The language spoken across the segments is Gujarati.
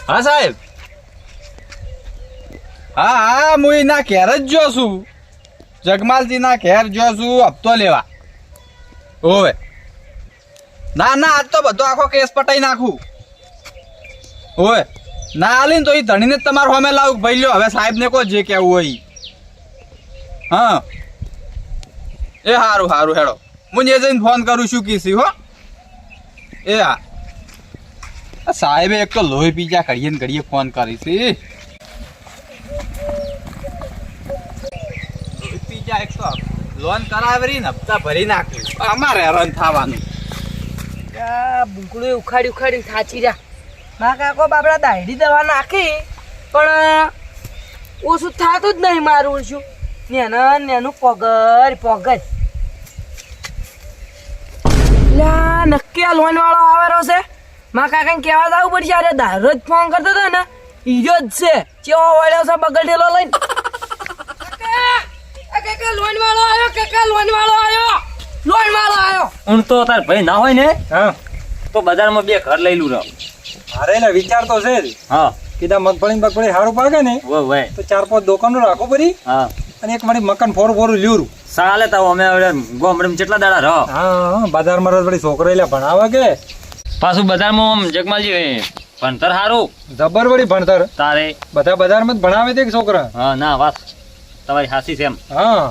હા સાહેબ, હા હું એના ઘેર જ જો છું, જગમાલજી ના ઘેર જો છું હપ્તો લેવા. ઓવે ના ના, આજ તો બધો આખો કેસ પટાઈ નાખું. ઓવે ના આલી ને તો એ ધણીને જ તમારો સામે લાવું. ભાઈ લ્યો હવે સાહેબ ને કહો જે કેવું હોય. હા એ સારું સારું હેડો, હું એ જઈને ફોન કરું છું કીસી હો. એ હા સાહેબે એક તો લોહી પીજા ઘડીએ ને ઘડીએ ફોન કરી છે. લોહી પીજા એક તો લોન કરાવી ને હપ્તા ભરી નાખ્યું, અમારે હેરાન થવાનું. બુકડું ઉખાડી ઉખાડી થાચી રહ્યા. મારા કાકો બાપડા દાયડી દવા નાખી પણ ઓછું થતું જ નહીં મારું. શું નેનું પગર પગર લ્યા નક્કી આ લોન વાળો આવેલો છે. મારા કાકાને કહેવા જવું પડશે. અરે દારો જ ફોન કરતો હતો ને હીરો જ છે. ચેવો વળ્યો છે બગડેલો લઈને. કાકા લોન વાળો આવ્યો, કાકા લોન વાળો આવ્યો, લોન વાળો આવ્યો. હું તો તાર ભાઈ ના હોય ને તો બજારમાં 2 ઘર લઈ લઉં. અરે એટલે વિચાર તો છે જ. હા કીધા મગફળી સારું પાકે ને વે તો 4-5 દુકાનો રાખો પડી. હા અને એક મારી મકાન ફોરું લ્યુરું. સાલે તો અમે ગોમડમ કેટલા દાડા રહો. હા બજારમાં વળી છોકરા એટલે ભણાવે કે પાછું બજારમાં આમ જગમાલજી ભણતર સારું જબર વળી ભણતર. તારે બધા બજારમાં જ ભણાવે તે છોકરા. હા ના વાત તમારી હાસી છે એમ. હા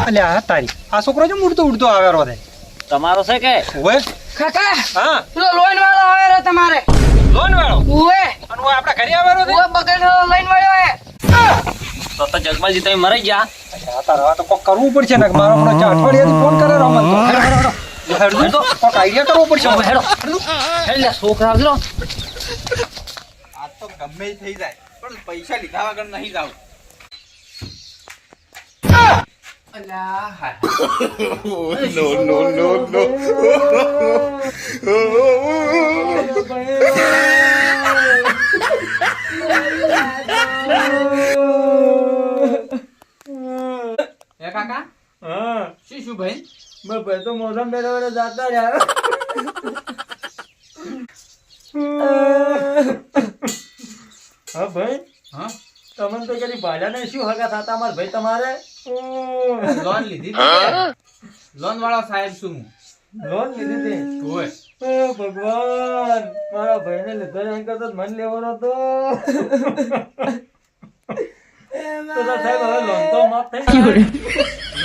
એટલે આ તારી આ છોકરો જો ઉડતો આવેલો છે તમારો છે કે ઓય. કાકા હા પેલો લોન વાળો આવેલો તમારે. લોન વાળો ઓએ અને ઓય આપણા ઘરે આવેલો છે. ઓએ બગડેલો લઈને વળ્યો હે. તો જગમાલજી તમે મરી ગયા. આ તારા તો કોક કરવું પડશે ને મારો આપણો અઠવાડિયાથી ફોન કરે રમન તો હેડો તો કોક આઈડિયા કરવો પડશે. હેડો હેડો છોકરા આવજો. આજ તો ગમે ઈ થઈ જાય પણ પૈસા લીધા વગર નહીં જાવ. અલ્યા હાય. એ કાકા હા શું ભાઈ? મેં ભાઈ તો મોસમ બેઠા જાતા રહ્યા. હા ભાઈ હા તમને તો કદી ભાડા ને શું હગા થતા માર ભાઈ તમારે લોન લીધી હતી? લોન વાળો સાહેબ છું હું. લોન લીધી હતી. ઓય ઓ ભગવાન મારા ભાઈને લીધો એમ કરતો મન લેવાનો તો સાહેબ હવે લોન તો માફ થઈ ગઈ.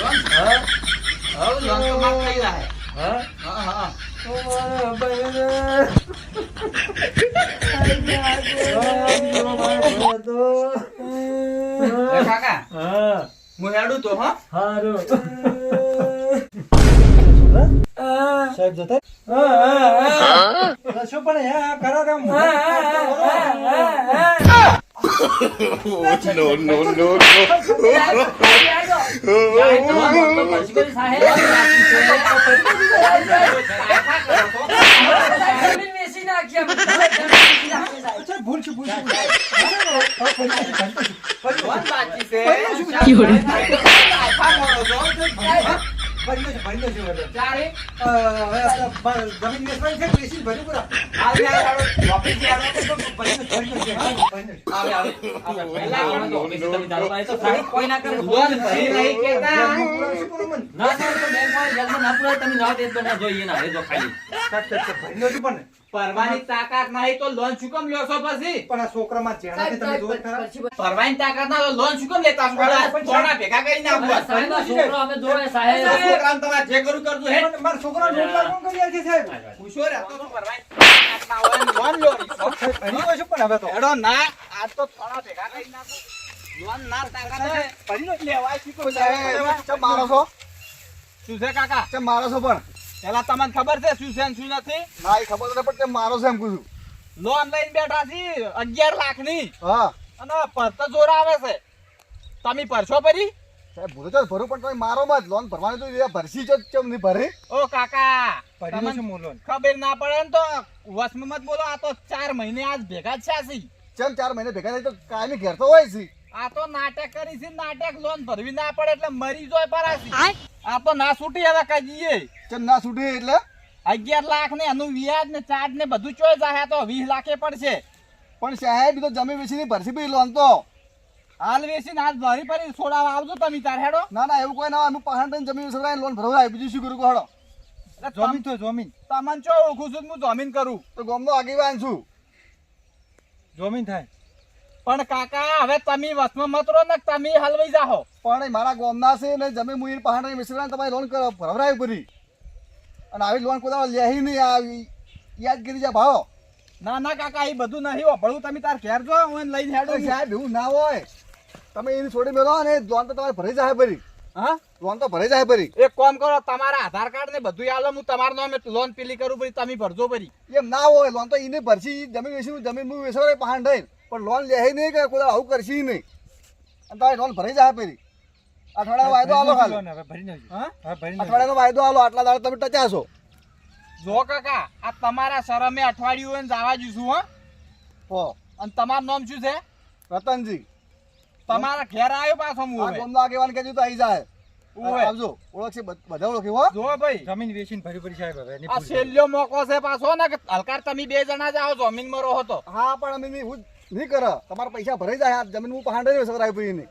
લોન હા હવે લોન તો માફ થઈ જાય. હા હા હા ઓ મારા ભાઈને એ કાકા હા હું હેડું તો હા. હારું સાહેબ જતા શું પણ યા કરો કે ભૂલ છે લોન બાકી છે. ચારે જમીન કોઈ ના કરે લોન ભરી નહીં કેતા. ના સર તો બેંક વાળા જલ્દી ના પુરાય તમે ના તે બના જોઈએ ના એ જો ખાલી પરવાની તાકાત નહીં તો લોન શું કેમ લ્યો છો પછી? પણ આ છોકરામાં જેનાથી તમે જોવો ખરા પરવાની તાકાત ના તો લોન શું કેમ લેતા છો? સોના ભેગા કરી નાખો. સાહેબ છોકરો અમે જોવે સાહેબ. છોકરાને તમારે જે કરવું કરતું હે. મારા છોકરાને રોટલા કોણ કરી આપે સાહેબ? પૂછો રે તો પરવાની તાકાત ના હોય ને લોન લો. ભણી ગયો છું પણ હવે તો એડો ના આજ તો સોના ભેગા કરી નાખો. લોન ના તાકાત હોય ભણી નો લેવાય શું કહું ચમ મારો છો શું છે કાકા? ચમ મારો છો પણ પેલા તમને ખબર છે શું છે ને શું નથી? ના એ ખબર નથી પણ મારો છે એમ કહું છું. લોન લઈને બેઠા છી 11 લાખની હા અને પરત જોર આવે છે. તમે પરસો ભરી? સાહેબ ભૂલો તો ભરું પણ તમે મારો માં જ લોન ભરવાની તો એ ભરસી છે ચમ નહીં ભરી ઓ કાકા ભરી તમને છું હું લોન ખબર ના પડે ને તો વસમાં મત બોલો. આ તો 4 મહિને આજ ભેગા જ છે. ચમ 4 મહિને ભેગા થઈ તો કાયમી ઘેર તો હોય છે. આ તો નાટક કરી છે. નાટક લોન ભરવી ના પડે એટલે મરી જોય પરાસી. આ તો ના છૂટી હવે કહીએ. ચમ ના છૂટી એટલે 11 લાખ ને એનું વ્યાજ ને ચાર્જ ને બધું ચોય જાય તો 20 લાખે પડશે. પણ સાહેબ તો જમીન વેચીની ભરસી પડી લોન તો. હાલ વેચીને આજ ભરી ભરી છોડાવવા આવજો તમે તાર હેડો. ના ના એવું કોઈ ના હોય. અમે પહાડ થઈને જમીન વેચવાય લોન ભરવાય. બીજું શું કરું કહો હેડો. જમીન તો જમીન તમને ચો ઓળખું છું હું જમીન કરું. તો ગામનો આગેવાન છું. જમીન થાય. પણ કાકા હવે તમે વસમાં મત રહો ને તમે હલવાઈ જાહો. પણ એ મારા ગામના છે ને જમીન મુઈ પહાડ વેચવાય તમારી લોન ભરવરાય પડી. અને આવી લોન કોઈ લેહી નહીં આવી યાદ કરી જા ભાવ. ના ના કાકા એ બધું નહીં વાપરવું. તમે તાર ઘેર જો હું એને લઈને હેડો. સાહેબ એવું ના હોય. તમે એને છોડી મેળો ને લોન તો તમારે ભરાઈ જાય પડી. હા લોન તો ભરાઈ જાય પડી. એક કામ કરો તમારા આધાર કાર્ડ ને બધું આલો હું તમારું નામે લોન પેલી કરું પછી તમે ભરજો પરી. એમ ના હોય. લોન તો એને ભરસી જમીન વેચી જમીન મુઈ વેચવાય પહાડ થઈને. પણ લોન લેહી નહીં કે કોઈ આવું કરશી નહીં. અને તમારી લોન ભરાઈ જાય પડી. અઠવાડિયાનો વાયદો આલો ખાલી. હવે ભરી નાખજો. હા હા ભરી નાખજો. અઠવાડિયાનો વાયદો આલો. આટલા દાડા તમે ટચાશો. જો કાકા આ તમારા શરમે અઠવાડિયું એને જવા જઈશું હો. હો અને તમારું નામ શું છે? રતનજી. તમારા ઘેર આવ્યો પાછો હું આ હવે. ગામનો આગેવાન કહેજો તો આવી જાય. ઓવે. આવજો. ઓળખશે બધા ઓળખે હો. જો ભાઈ જમીન વેચીને ભરી પડી સાહેબ હવે એની આ ભૂલ. છેલ્લો મોકો છે પાછો ને કે હલકાર તમે 2 જણા જાઓ જમીનમાં રહો તો. હા પણ અમે નહીં કરે. તમારા પૈસા ભરાઈ જાય. આ જમીન હું પહાડ નહીં વેચવાય પડી નહીં.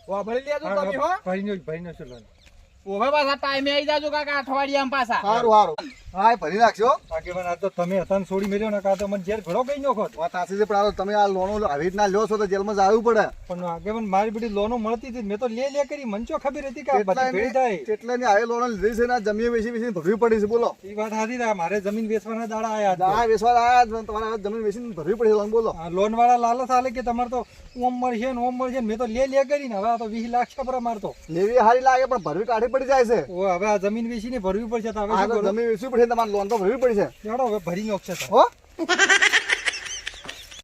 વાપરી લેજો હા, તમે હો. ભરી નાખજો લોન. ઓવે પાછા ટાઈમે આવી જાજો કાકા અઠવાડિયામાં પાછા. સારું સારું. હા એ ભરી નાખશો. આગેવાન આ તો તમે હતા ને છોડી મેલ્યો ને કાં તો મને જેલ ઘડો કઈ નાખો. વાત સાચી છે. પણ આ તમે આ લોનો આવી રીતના લ્યો છો તો જેલમાં જવું પડે. પણ આગેવાન મારી બધી લોનો મળતી હતી મેં તો લે કરી મને ચો ખબર હતી કે આ બધી ભેળી થાય. કેટલાની આવી લોનો લીધી છે ને આ જમીન વેચી વેચીને ભરવી પડી છે. બોલો એ વાત સાચી છે. મારે જમીન વેચવાના દાડા આયા હતા. આ વેચવા આયા તમારે હવે જમીન વેચીને ભરવી પડી લોન. બોલો આ લોન વાળા લાલચ આલે કે તમારે તો ઓમ મળશે ને ઓમ મળશે ને મેં તો લે કરીને હવે આ તો 20 લાખ છપરા મારતો. લેવી સારી લાગે પણ ભરવી કાઢી પડી જાય છે. ઓ હવે આ જમીન વેચીને ભરવી પડશે તો હવે આ શું તો કરું? જમીન વેચવી પડશે. તમારે લોન તો ભરવી પડી છે. ચાલો હવે ભરી નાખશે તો. હો